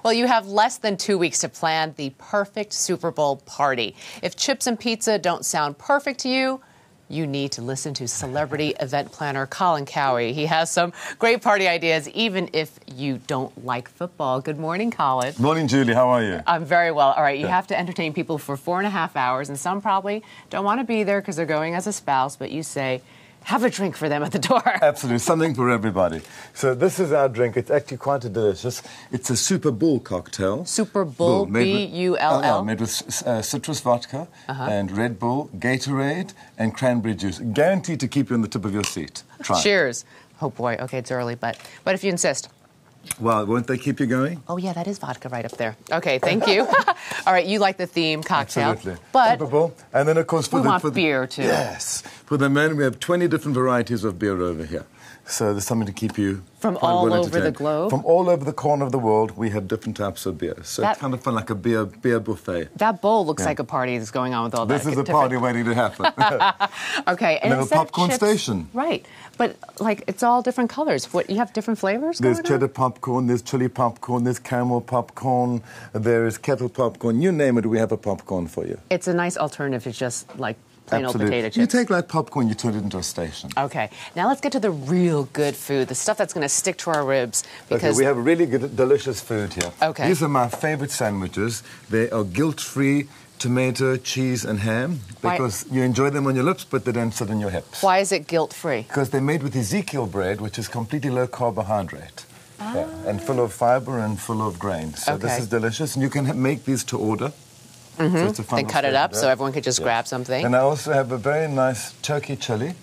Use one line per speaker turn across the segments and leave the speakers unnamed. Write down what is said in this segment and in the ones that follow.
Well, you have less than 2 weeks to plan the perfect Super Bowl party. If chips and pizza don't sound perfect to you, you need to listen to celebrity event planner Colin Cowie. He has some great party ideas, even if you don't like football. Good morning, Colin.
Morning, Julie. How are you?
I'm very well. All right, you have to entertain people for 4.5 hours, and some probably don't want to be there because they're going as a spouse, but you say, have a drink for them at the door.
Absolutely. Something for everybody. So this is our drink. It's actually quite delicious. It's a Super Bowl cocktail.
Super Bull, B-U-L-L.
Made with citrus vodka and Red Bull, Gatorade, and cranberry juice. Guaranteed to keep you on the tip of your seat. Try.
Cheers. Oh, boy. Okay, it's early, but if you insist.
Well, won't they keep you going?
Oh, yeah, that is vodka right up there. Okay, thank you. All right, you like the theme cocktail.
Absolutely.
But
Super Bowl. And then, of course,
we want beer, too.
Yes. For the men, we have 20 different varieties of beer over here. So there's something to keep you
from all over the globe?
From all over the corner of the world, we have different types of beer. So it's kind of fun, like a beer buffet.
That bowl looks like a party that's going on with all that.
This is a party waiting to happen.
Okay.
And then a popcorn station.
Right. But, like, it's all different colors. What, you have different flavors
There's cheddar popcorn, there's chili popcorn, there's caramel popcorn, there is kettle popcorn. You name it, we have a popcorn for you.
It's a nice alternative to just, like, plain old potato chips.
You take like popcorn, you turn it into a station.
Okay. Now let's get to the real good food, the stuff that's going to stick to our ribs. Because
we have really good, delicious food here.
Okay.
These are my favorite sandwiches. They are guilt-free tomato, cheese, and ham because you enjoy them on your lips, but they don't sit on your hips.
Why is it guilt-free?
Because they're made with Ezekiel bread, which is completely low carbohydrate. Yeah, and full of fiber and full of grain. So this is delicious, and you can make these to order. So it's a fun
and cut it up so everyone could just grab something.
And I also have a very nice turkey chili,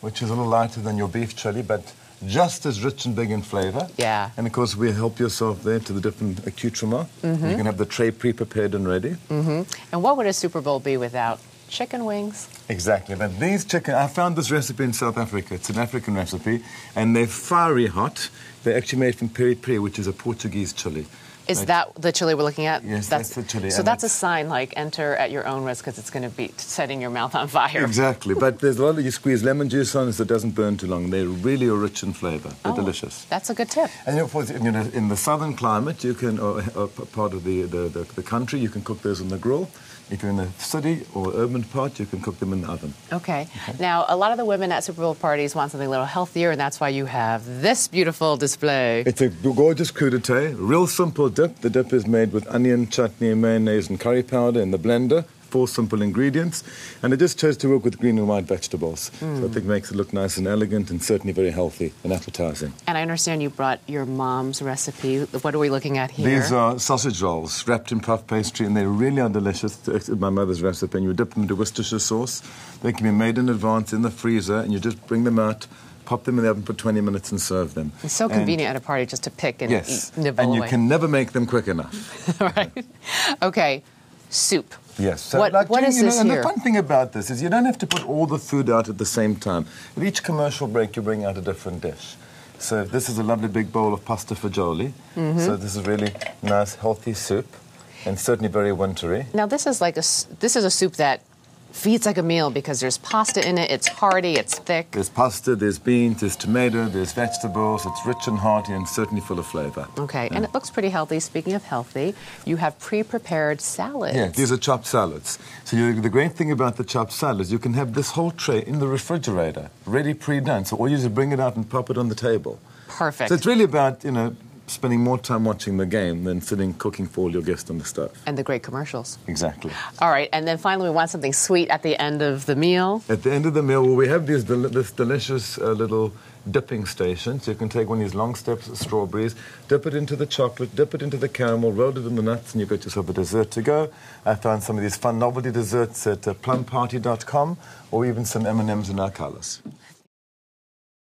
which is a little lighter than your beef chili, but just as rich and big in flavor.
Yeah.
And, of course, we help yourself there to the different accoutrements. You can have the tray pre-prepared and ready.
And what would a Super Bowl be without chicken wings?
Exactly. But these chicken, I found this recipe in South Africa. It's an African recipe, and they're fiery hot. They're actually made from peri peri, which is a Portuguese chili.
Is that the chili we're looking at?
Yes, that's the chili.
So that's a sign, like, enter at your own risk, because it's going to be setting your mouth on fire.
Exactly. But there's a lot of, you squeeze lemon juice on it so it doesn't burn too long. They really are rich in flavor. They're delicious.
That's a good tip.
And of course, in the southern climate, you can, or part of the country, you can cook those on the grill. If you're in the city or urban part, you can cook them in the oven.
Okay. Now, a lot of the women at Super Bowl parties want something a little healthier, and that's why you have this beautiful display.
It's a gorgeous crudité, real simple dip. The dip is made with onion, chutney, mayonnaise, and curry powder in the blender. 4 simple ingredients, and I just chose to work with green and white vegetables. So I think it makes it look nice and elegant and certainly very healthy and appetizing.
And I understand you brought your mom's recipe. What are we looking at here?
These are sausage rolls wrapped in puff pastry, and they really are delicious. It's my mother's recipe, and you dip them into Worcestershire sauce. They can be made in advance in the freezer, and you just bring them out, pop them in the oven for 20 minutes and serve them.
It's so convenient at a party just to pick and eat, nibble
and you
away.
can never make them quick enough.
Right. Okay, soup.
Yes. So
what is this
and
here?
the fun thing about this is you don't have to put all the food out at the same time. At each commercial break, you bring out a different dish. So this is a lovely big bowl of pasta fagioli. So this is really nice, healthy soup, and certainly very wintry.
Now this is like a soup that feeds like a meal because there's pasta in it. It's hearty. It's thick.
There's pasta. There's beans. There's tomato. There's vegetables. It's rich and hearty and certainly full of flavor.
Okay, and it looks pretty healthy. Speaking of healthy, you have pre-prepared salads.
Yeah, these are chopped salads. So the great thing about the chopped salads, you can have this whole tray in the refrigerator, ready pre-done. So all you do is bring it out and pop it on the table.
Perfect.
So it's really about, spending more time watching the game than sitting cooking for all your guests on the stove.
And the great commercials.
Exactly.
All right, and then finally we want something sweet at the end of the meal.
At the end of the meal, well, we have this delicious little dipping stations. You can take one of these long steps of strawberries, dip it into the chocolate, dip it into the caramel, roll it in the nuts, and you've got yourself a dessert to go. I found some of these fun novelty desserts at plumparty.com or even some M&Ms in our colors.